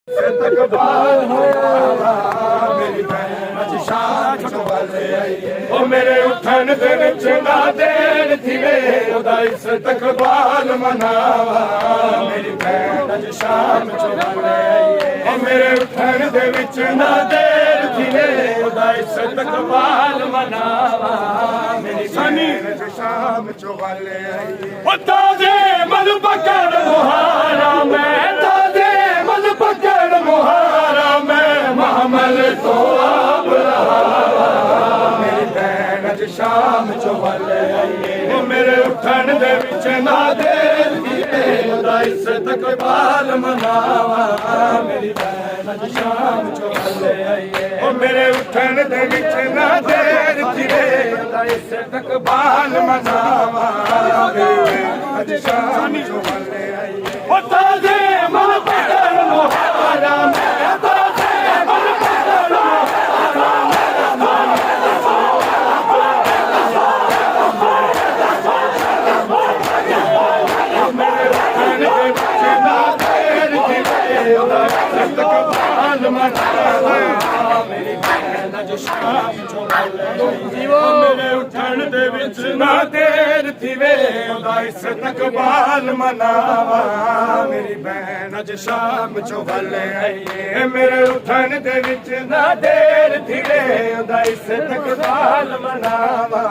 इस्तकबाल होया मेरी भैन अज शाम चुबले आईए ओ मेरे उठन दे विच ना देर थी वे ओदा इस्तकबाल मनावा मेरी भैन अज शाम चुबले आईए ओ मेरे उठन दे विच ना देर थी वे ओदा इस्तकबाल मनावा मेरी भैन अज शाम चुबले आईए ओ ताजे मन पकड़ मुहारा मैं ताजे मन पकड़ मुहारा मैं महमल तो आप रहा मेरी भैन अज शाम चुबले आईए ओ मेरे उठन दे विच ना देर थी ओदा इस्तकबाल मनावा मेरी भैन अज शाम चुबले आईए ओ मेरे उठन दे विच ना देर थी ओदा इस्तकबाल मनावा मेरी भैन अज शाम चुबले आईए ओ ताजे मन पकड़ मुहारा मैं ताजे मन पकड़ इस्तकबाल मनावा मेरी भैन अज शाम चुबले मेरे उठन दे विच ना देर थी वे ओदा इस्तकबाल मनावा मेरी भैन अज शाम चुबले आईए मेरे उठन दे विच ना देर थी वे ओदा इस्तकबाल मनावा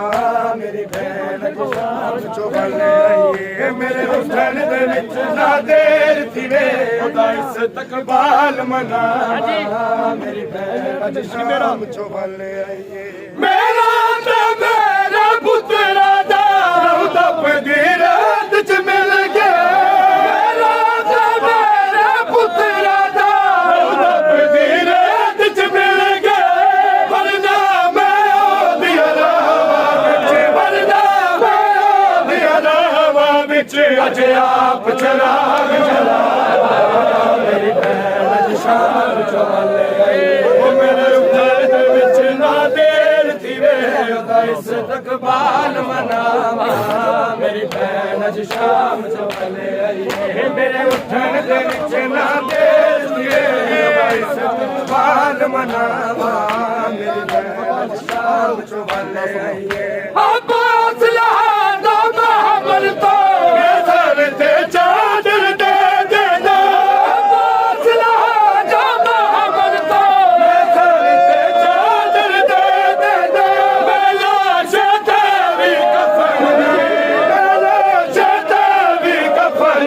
मेरी भैन अज शाम चुबले आईए मेरे उठन दे विच ना देर थी वे ओदा इस्तकबाल मनावा मेरी भैन अज शाम चुबले आईए मेरा पुत्रा दा रौदा पगीरत च मिल गया मेरा पुत्रा दा रौदा पगीरत च मिल गया वरना मैं ओदिया रावा विच अज आप चराग जलावा मेरी भैन अज शाम चुबले आईए ओ मेरे उठन दे विच ना देर थी वे ओदा इस्तकबाल मनावा मेरी भैन अज शाम चुबले आईए मेरे उठन दे विच ना देर थी ओदा इस्तकबाल मनावा मेरी भैन अज शाम चुबले आईए अब्बास लहादा महमल तो सर ते चादर दे दे दो अब्बास लहादा महमल तो सर ते चादर दे दे दो मेला शतावी कफन मेला शतावी कफन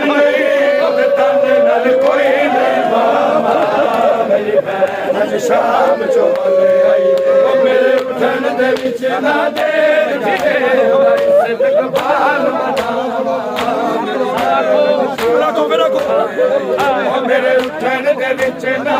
ओदे तन नाल कोई नहीं बाबा मेरी भैन अज शाम चुबले आईए ओ मेरे उठन दे विच ना देर थी ओदा इस्तकबाल मनावा मेरे उठन दे विच ना